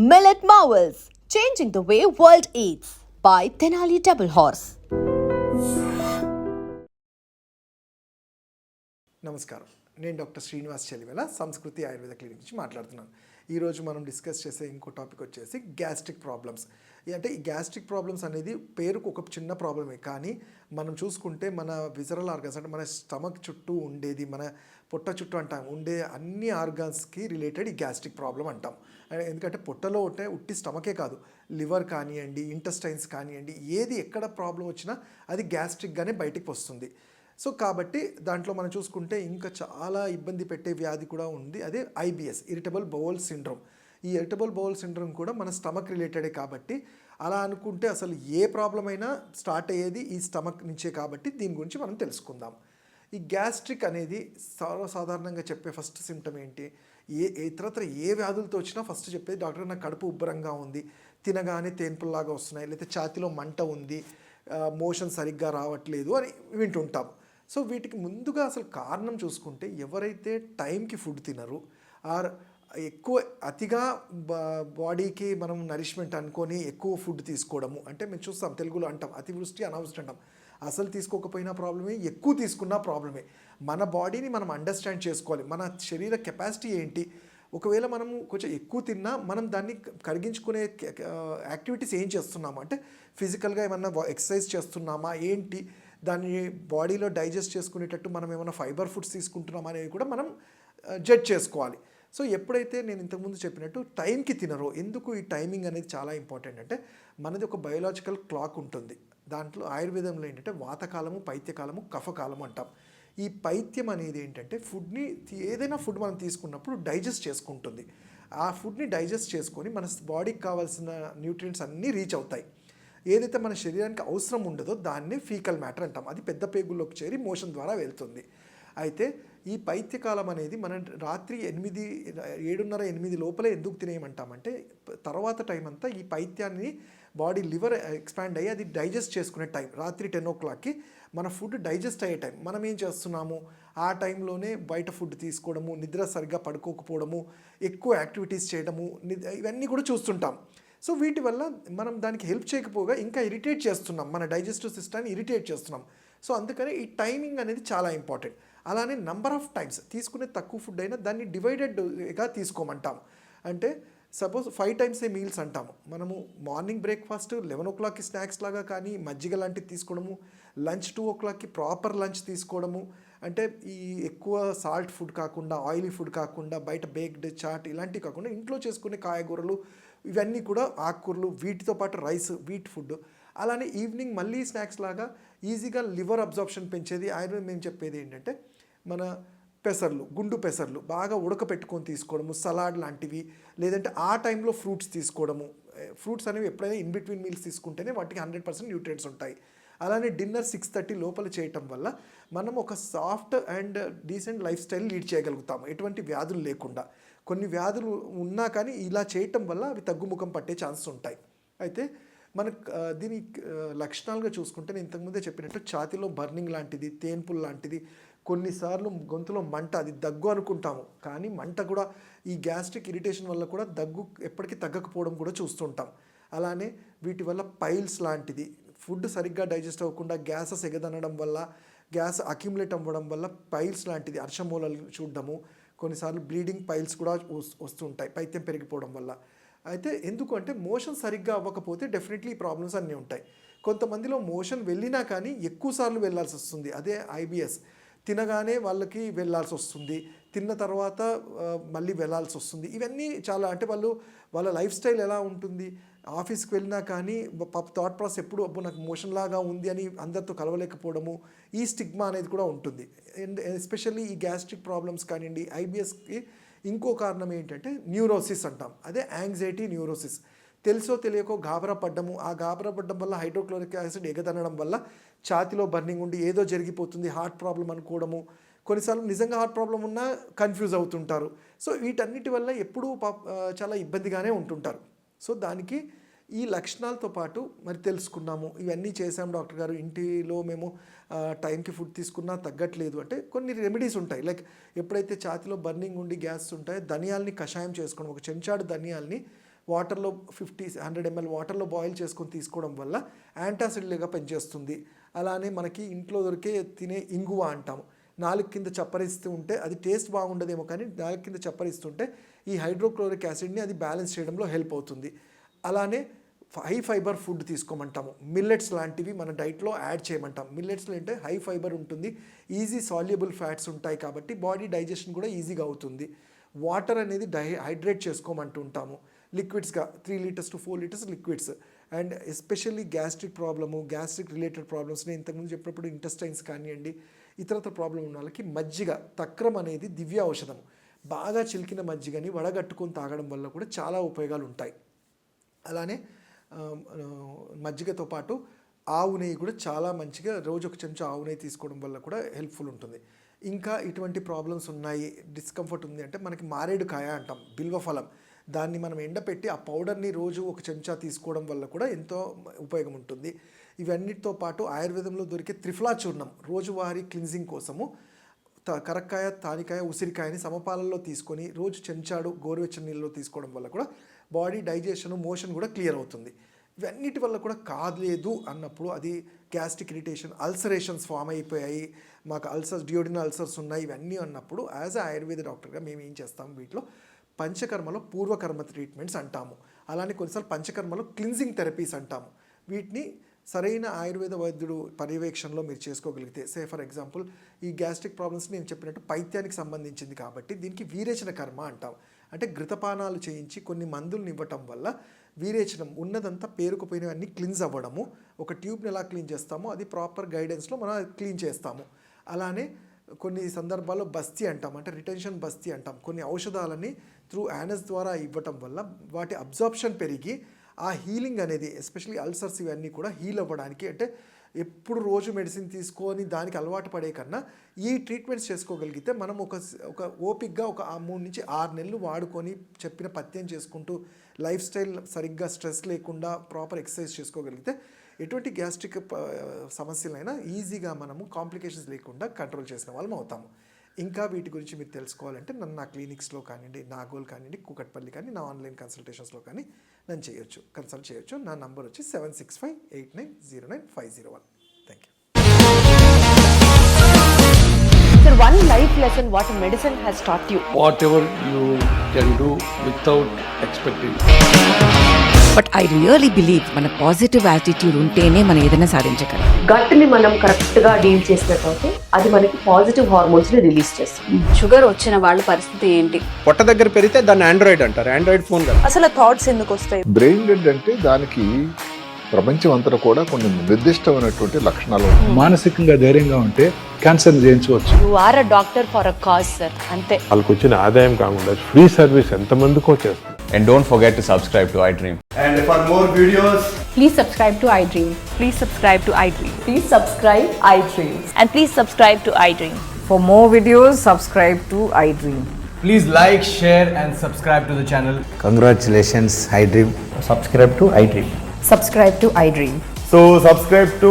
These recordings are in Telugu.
Millet Marvels, changing the way world eats by Tenali Double Horse. నమస్కారం, నేను డాక్టర్ శ్రీనివాస్ చెలివేల సంస్కృతి ఆయుర్వేద క్లినిక్ నుంచి మాట్లాడుతున్నాను. ఈరోజు మనం డిస్కస్ చేసే ఇంకో టాపిక్ వచ్చేసి గ్యాస్ట్రిక్ ప్రాబ్లమ్స్. అంటే ఈ గ్యాస్ట్రిక్ ప్రాబ్లమ్స్ అనేది పేరుకు ఒక చిన్న ప్రాబ్లమే, కానీ మనం చూసుకుంటే మన విజరల్ ఆర్గన్స్ అంటే మన స్టమక్ చుట్టూ ఉండేది, మన పొట్ట చుట్టూ అంటాం ఉండే అన్ని ఆర్గాన్స్కి రిలేటెడ్ ఈ గ్యాస్ట్రిక్ ప్రాబ్లం అంటాం. ఎందుకంటే పొట్టలో ఉంటే ఉట్టి స్టమకే కాదు, లివర్ కానివ్వండి, ఇంటెస్టైన్స్ కానివ్వండి, ఏది ఎక్కడ ప్రాబ్లం వచ్చినా అది గ్యాస్ట్రిక్గానే బయటికి వస్తుంది. సో కాబట్టి దాంట్లో మనం చూసుకుంటే ఇంకా చాలా ఇబ్బంది పెట్టే వ్యాధి కూడా ఉంది, అదే ఐబిఎస్, ఇరిటబుల్ బౌల్ సిండ్రోమ్. ఈ ఇరిటబుల్ బౌల్ సిండ్రోమ్ కూడా మన స్టమక్ రిలేటెడే కాబట్టి అలా అనుకుంటే అసలు ఏ ప్రాబ్లం అయినా స్టార్ట్ అయ్యేది ఈ స్టమక్ నుంచే కాబట్టి దీని గురించి మనం తెలుసుకుందాం. ఈ గ్యాస్ట్రిక్ అనేది సర్వసాధారణంగా చెప్పే ఫస్ట్ సిమ్టమ్ ఏంటి? ఇతరత్ర ఏ వ్యాధులతో వచ్చినా ఫస్ట్ చెప్పేది డాక్టర్ నాకు కడుపు ఉబ్బరంగా ఉంది, తినగానే తేన్పుల్లాగా వస్తున్నాయి, లేకపోతే ఛాతీలో మంట ఉంది, మోషన్ సరిగ్గా రావట్లేదు అని వింటుంటాం. సో వీటికి ముందుగా అసలు కారణం చూసుకుంటే ఎవరైతే టైంకి ఫుడ్ తినరు ఆర్ ఎక్కువ అతిగా బాడీకి మనం నరిష్మెంట్ అనుకొని ఎక్కువ ఫుడ్ తీసుకోవడము, అంటే మేము చూస్తాం తెలుగులో అంటాం అతివృష్టి అనావృష్టి అంటాం. అసలు తీసుకోకపోయినా ప్రాబ్లమే, ఎక్కువ తీసుకున్నా ప్రాబ్లమే. మన బాడీని మనం అండర్స్టాండ్ చేసుకోవాలి, మన శరీర కెపాసిటీ ఏంటి. ఒకవేళ మనము కొంచెం ఎక్కువ తిన్నా మనం దాన్ని కరిగించుకునే యాక్టివిటీస్ ఏం చేస్తున్నామా, అంటే ఫిజికల్గా ఏమన్నా ఎక్సర్సైజ్ చేస్తున్నామా ఏంటి, దాన్ని బాడీలో డైజెస్ట్ చేసుకునేటట్టు మనం ఏమైనా ఫైబర్ ఫుడ్స్ తీసుకుంటున్నామా అనేది కూడా మనం జడ్జ్ చేసుకోవాలి. సో ఎప్పుడైతే నేను ఇంతకుముందు చెప్పినట్టు టైంకి తినరో, ఎందుకు ఈ టైమింగ్ అనేది చాలా ఇంపార్టెంట్ అంటే మనది ఒక బయోలాజికల్ క్లాక్ ఉంటుంది. దాంట్లో ఆయుర్వేదంలో ఏంటంటే వాతకాలము, పైత్యకాలము, కఫకాలము అంటాం. ఈ పైత్యం అనేది ఏంటంటే ఫుడ్ని ఏదైనా ఫుడ్ మనం తీసుకున్నప్పుడు డైజెస్ట్ చేసుకుంటుంది. ఆ ఫుడ్ని డైజెస్ట్ చేసుకొని మన బాడీకి కావాల్సిన న్యూట్రియంట్స్ అన్నీ రీచ్ అవుతాయి. ఏదైతే మన శరీరానికి అవసరం ఉండదో దాన్ని ఫీకల్ మ్యాటర్ అంటాం. అది పెద్ద పేగుల్లోకి చేరి మోషన్ ద్వారా వెళ్తుంది. అయితే ఈ పైత్యకాలం అనేది మనం రాత్రి 7:30-8 లోపలే ఎందుకు తినేయమంటామంటే తర్వాత టైం అంతా ఈ పైత్యాన్ని బాడీ లివర్ ఎక్స్పాండ్ అయ్యి అది డైజెస్ట్ చేసుకునే టైం. రాత్రి 10 o'clockకి మన ఫుడ్ డైజెస్ట్ అయ్యే టైం. మనం ఏం చేస్తున్నాము, ఆ టైంలోనే బయట ఫుడ్ తీసుకోవడము, నిద్ర సరిగ్గా పడుకోకపోవడము, ఎక్కువ యాక్టివిటీస్ చేయడము, ఇవన్నీ కూడా చూస్తుంటాం. సో వీటి వల్ల మనం దానికి హెల్ప్ చేయకపోగా ఇంకా ఇరిటేట్ చేస్తున్నాం, మన డైజెస్టివ్ సిస్టమ్ని ఇరిటేట్ చేస్తున్నాం. సో అందుకని ఈ టైమింగ్ అనేది చాలా ఇంపార్టెంట్. అలానే నంబర్ ఆఫ్ టైమ్స్ తీసుకునే తక్కువ ఫుడ్ అయినా దాన్ని డివైడెడ్గా తీసుకోమంటాం. అంటే సపోజ్ 5 times మీల్స్ అంటాము. మనము మార్నింగ్ బ్రేక్ఫాస్ట్ 11 o'clockకి స్నాక్స్ లాగా కానీ మజ్జిగ లాంటివి తీసుకోవడము, లంచ్ 2 o'clockకి ప్రాపర్ లంచ్ తీసుకోవడము, అంటే ఈ ఎక్కువ సాల్ట్ ఫుడ్ కాకుండా, ఆయిలీ ఫుడ్ కాకుండా, బయట బేక్డ్ చాట్ ఇలాంటివి కాకుండా ఇంట్లో చేసుకునే కాయగూరలు ఇవన్నీ కూడా, ఆకుకూరలు, వీటితో పాటు రైస్, వీట్ ఫుడ్. అలానే ఈవినింగ్ మళ్ళీ స్నాక్స్ లాగా ఈజీగా లివర్ అబ్జార్ప్షన్ పెంచేది ఆయుర్వేదం మేము చెప్పేది ఏంటంటే మన పెసర్లు, గుండు పెసర్లు బాగా ఉడకపెట్టుకొని తీసుకోవడము, సలాడ్ లాంటివి, లేదంటే ఆ టైంలో ఫ్రూట్స్ తీసుకోవడము. ఫ్రూట్స్ అనేవి ఎప్పుడైనా ఇన్ బిట్వీన్ మీల్స్ తీసుకుంటేనే వాటికి 100% న్యూట్రియంట్స్ ఉంటాయి. అలానే డిన్నర్ 6:30 లోపల చేయటం వల్ల మనం ఒక soft and decent life style lead చేయగలుగుతాము, ఎటువంటి వ్యాధులు లేకుండా. కొన్ని వ్యాధులు ఉన్నా కానీ ఇలా చేయటం వల్ల అవి తగ్గుముఖం పట్టే ఛాన్సెస్ ఉంటాయి. అయితే మనకు దీని లక్షణాలుగా చూసుకుంటే నేను ఇంతకుముందే చెప్పినట్టు ఛాతీలో బర్నింగ్ లాంటిది, తేన్పుల్ లాంటిది, కొన్నిసార్లు గొంతులో మంట, అది దగ్గు అనుకుంటాము కానీ మంట కూడా ఈ గ్యాస్ట్రిక్ ఇరిటేషన్ వల్ల కూడా దగ్గు ఎప్పటికీ తగ్గకపోవడం కూడా చూస్తుంటాం. అలానే వీటి వల్ల పైల్స్ లాంటిది, ఫుడ్ సరిగ్గా డైజెస్ట్ అవ్వకుండా గ్యాసెస్ ఎగదనడం వల్ల, గ్యాస్ అక్యుములేట్ అవ్వడం వల్ల పైల్స్ లాంటిది, అర్షమూలలు చూడడము, కొన్నిసార్లు బ్లీడింగ్ పైల్స్ కూడా వస్తుంటాయి పైత్యం పెరిగిపోవడం వల్ల. అయితే ఎందుకు అంటే మోషన్ సరిగ్గా అవ్వకపోతే డెఫినెట్లీ ఈ ప్రాబ్లమ్స్ అన్నీ ఉంటాయి. కొంతమందిలో మోషన్ వెళ్ళినా కానీ ఎక్కువ సార్లు వెళ్ళాల్సి వస్తుంది, అదే ఐబిఎస్. తినగానే వాళ్ళకి వెళ్ళాల్సి వస్తుంది, తిన్న తర్వాత మళ్ళీ వెళ్ళాల్సి వస్తుంది. ఇవన్నీ చాలా, అంటే వాళ్ళ లైఫ్ స్టైల్ ఎలా ఉంటుంది, ఆఫీస్కి వెళ్ళినా కానీ థాట్ ప్రాసెస్ ఎప్పుడు అప్పుడు నాకు మోషన్ లాగా ఉంది అని అందరితో కలవలేకపోవడము, ఈ స్టిగ్మా అనేది కూడా ఉంటుంది. అండ్ ఎస్పెషల్లీ ఈ గ్యాస్ట్రిక్ ప్రాబ్లమ్స్ కానివ్వండి, ఐబిఎస్కి ఇంకో కారణం ఏంటంటే న్యూరోసిస్ అంటాం, అదే యాంగ్జైటీ న్యూరోసిస్. తెలుసో తెలియకో గాబరా పడ్డము, ఆ గాబరా పడ్డం వల్ల హైడ్రోక్లోరిక్ యాసిడ్ ఎగదనడం వల్ల ఛాతిలో బర్నింగ్ ఉండి ఏదో జరిగిపోతుంది, హార్ట్ ప్రాబ్లం అనుకోవడము, కొన్నిసార్లు నిజంగా హార్ట్ ప్రాబ్లం ఉన్నా కన్ఫ్యూజ్ అవుతుంటారు. సో వీటన్నిటి వల్ల ఎప్పుడూ చాలా ఇబ్బందిగానే ఉంటుంటారు. సో దానికి ఈ లక్షణాలతో పాటు మరి తెలుసుకున్నాము, ఇవన్నీ చేసాం డాక్టర్ గారు, ఇంటిలో మేము టైంకి ఫుడ్ తీసుకున్నా తగ్గట్లేదు అంటే కొన్ని రెమెడీస్ ఉంటాయి. లైక్ ఎప్పుడైతే ఛాతిలో బర్నింగ్ ఉండి గ్యాస్ ఉంటాయో ధనియాల్ని కషాయం చేసుకోవడం, ఒక చెంచాడు ధనియాల్ని వాటర్లో 100 ml వాటర్లో బాయిల్ చేసుకొని తీసుకోవడం వల్ల యాంటాసిడ్గా పనిచేస్తుంది. అలానే మనకి ఇంట్లో దొరికే తినే ఇంగువ అంటాము, నాలుగు కింద చప్పరిస్తూ ఉంటే అది టేస్ట్ బాగుండదేమో కానీ నాలుగు కింద చప్పరిస్తుంటే ఈ హైడ్రోక్లోరిక్ యాసిడ్ని అది బ్యాలెన్స్ చేయడంలో హెల్ప్ అవుతుంది. అలానే హై ఫైబర్ ఫుడ్ తీసుకోమంటాము, మిల్లెట్స్ లాంటివి మన డైట్లో యాడ్ చేయమంటాం. మిల్లెట్స్లో అంటే హై ఫైబర్ ఉంటుంది, ఈజీ సాల్యుబుల్ ఫ్యాట్స్ ఉంటాయి కాబట్టి బాడీ డైజెషన్ కూడా ఈజీగా అవుతుంది. వాటర్ అనేది హైడ్రేట్ చేసుకోమంటుంటాము లిక్విడ్స్గా, 3 litres to 4 litres liquids. And especially gastric problem, gastric related problems, నేను ఇంతకుముందు చెప్పినప్పుడు ఇంటెస్టైన్స్ కానివ్వండి, ఇతరత్ర ప్రాబ్లం ఉన్న వాళ్ళకి మజ్జిగ, తక్రం అనేది దివ్య ఔషధం. బాగా చిలికిన మజ్జిగని వడగట్టుకొని తాగడం వల్ల కూడా చాలా ఉపయోగాలు ఉంటాయి. అలానే మజ్జిగతో పాటు ఆవు నెయ్యి కూడా చాలా మంచిగా, రోజు ఒక చెంచా ఆవు నెయ్యి తీసుకోవడం వల్ల కూడా హెల్ప్ఫుల్ ఉంటుంది. ఇంకా ఇటువంటి ప్రాబ్లమ్స్ ఉన్నాయి, డిస్కంఫర్ట్ ఉంది అంటే మనకి మారేడుకాయ అంటాం, బిల్వఫలం, దాన్ని మనం ఎండపెట్టి ఆ పౌడర్ని రోజు ఒక చెంచా తీసుకోవడం వల్ల కూడా ఎంతో ఉపయోగం ఉంటుంది. ఇవన్నిటితో పాటు ఆయుర్వేదంలో దొరికే త్రిఫలా చూర్ణం రోజువారీ క్లిన్జింగ్ కోసము కరక్కాయ, తానికాయ, ఉసిరికాయని సమపాలల్లో తీసుకొని రోజు చెంచాడు గోరువెచ్చని నీళ్ళలో తీసుకోవడం వల్ల కూడా బాడీ డైజెషన్, మోషన్ కూడా క్లియర్ అవుతుంది. ఇవన్నిటి వల్ల కూడా కాలేదు అన్నప్పుడు అది గ్యాస్ట్రిక్ ఇరిటేషన్, అల్సరేషన్స్ ఫామ్ అయిపోయాయి, మాకు అల్సర్స్, డియోడినల్ అల్సర్స్ ఉన్నాయి, ఇవన్నీ అన్నప్పుడు యాజ్ అ ఆయుర్వేద డాక్టర్గా మేము ఏం చేస్తాము, వీటిలో పంచకర్మలో పూర్వకర్మ ట్రీట్మెంట్స్ అంటాము, అలానే కొన్నిసార్లు పంచకర్మలో క్లిన్జింగ్ థెరపీస్ అంటాము. వీటిని సరైన ఆయుర్వేద వైద్యుడు పర్యవేక్షణలో మీరు చేసుకోగలిగితే, సే ఫర్ ఎగ్జాంపుల్ ఈ గ్యాస్ట్రిక్ ప్రాబ్లమ్స్ నేను చెప్పినట్టు పైత్యానికి సంబంధించింది కాబట్టి దీనికి వీరేచన కర్మ అంటాం. అంటే ఘృతపానాలు చేయించి కొన్ని మందులను ఇవ్వటం వల్ల వీరేచనం ఉన్నదంతా పేరుకుపోయినవన్నీ క్లీన్స్ అవ్వడము. ఒక ట్యూబ్ని ఎలా క్లీన్ చేస్తామో అది ప్రాపర్ గైడెన్స్లో మనం క్లీన్ చేస్తాము. అలానే కొన్ని సందర్భాల్లో బస్తీ అంటాం, అంటే రిటెన్షన్ బస్తీ అంటాం. కొన్ని ఔషధాలని త్రూ యానస్ ద్వారా ఇవ్వటం వల్ల వాటి అబ్జార్ప్షన్ పెరిగి ఆ హీలింగ్ అనేది, ఎస్పెషల్లీ అల్సర్స్ ఇవన్నీ కూడా హీల్ అవ్వడానికి, అంటే ఎప్పుడు రోజు మెడిసిన్ తీసుకొని దానికి అలవాటు పడే కన్నా ఈ ట్రీట్మెంట్స్ చేసుకోగలిగితే మనం ఒక ఓపిక్గా ఒక 3 నుంచి 6 నెలలు వాడుకొని చెప్పిన పథ్యం చేసుకుంటూ లైఫ్ స్టైల్ సరిగ్గా స్ట్రెస్ లేకుండా ప్రాపర్ ఎక్సర్సైజ్ చేసుకోగలిగితే ఎటువంటి గ్యాస్ట్రిక్ సమస్యలైనా ఈజీగా మనము కాంప్లికేషన్స్ లేకుండా కంట్రోల్ చేసిన వాళ్ళం అవుతాము. ఇంకా వీటి గురించి మీరు తెలుసుకోవాలంటే నన్ను నా క్లినిక్స్లో కానివ్వండి, నాగోల్ కానివ్వండి, కూకట్పల్లి కానీ, నా ఆన్లైన్ కన్సల్టేషన్స్లో కానీ నన్ను కన్సల్ట్ చేయొచ్చు. నా నంబర్ వచ్చి 7658909501. Thank you. Sir, one life lesson what medicine has taught you. Whatever you can do without expecting. But I really believe మన పాజిటివ్ యాటిట్యూడ్ ఉంటేనే మనం ఏదైనా సాధించగలం. గట్ని మనం కరెక్ట్గా డీల్ చేసినట్లయితే అది మనకి పాజిటివ్ హార్మోన్స్ని రిలీజ్ చేస్తుంది. షుగర్ వచ్చిన వాళ్ళ పరిస్థితి ఏంటి? పొట్ట దగ్గర పెరిగితే దాన్ని ఆండ్రాయిడ్ అంటారు, ఆండ్రాయిడ్ ఫోన్ కదా. అసలు థాట్స్ ఎందుకు వస్తాయి? బ్రెయిన్ డెడ్ అంటే దానికి ప్రపంచం అంతా కూడా కొన్ని నిర్దిష్టమైనటువంటి లక్షణాలు. మానసికంగా ధైర్యంగా ఉంటే క్యాన్సర్ జయించవచ్చు. You are a doctor for a cause sir, అంతే. వాళ్ళకి వచ్చిన ఆదాయం కాకుండా ఫ్రీ సర్వీస్ ఎంతమందికో చేస్తుంది. And don't forget to subscribe to iDream. And for more videos, Please subscribe to iDream. Please subscribe to iDream. Please subscribe iDream. And please subscribe to iDream. For more videos, subscribe to iDream. please like, share and subscribe to the channel. Congratulations, iDream. Subscribe to iDream. Subscribe to iDream. So subscribe to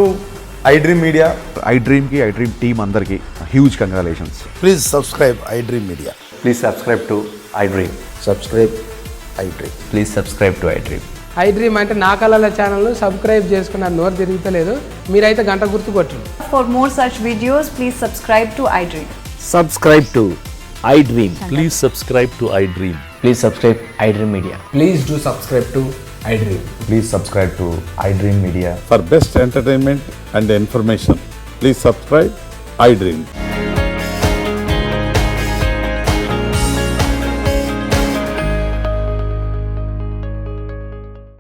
iDream Media. iDream కి iDream టీమ్ అందరికి huge congratulations. Please subscribe iDream Media. Please subscribe to iDream. Subscribe iDream. Please subscribe to iDream. iDream అంటే నా కళల ఛానల్ సబ్స్క్రైబ్ చేసుకున్న నోరు తిరుగుతలేదు, మీరైతే గంట గుర్తు కొట్టండి. For more such videos, please subscribe to iDream. Subscribe to iDream. Please subscribe to iDream. Please subscribe iDream Media. Please do subscribe to iDream. Please subscribe to iDream Media. For best entertainment and information please subscribe iDream.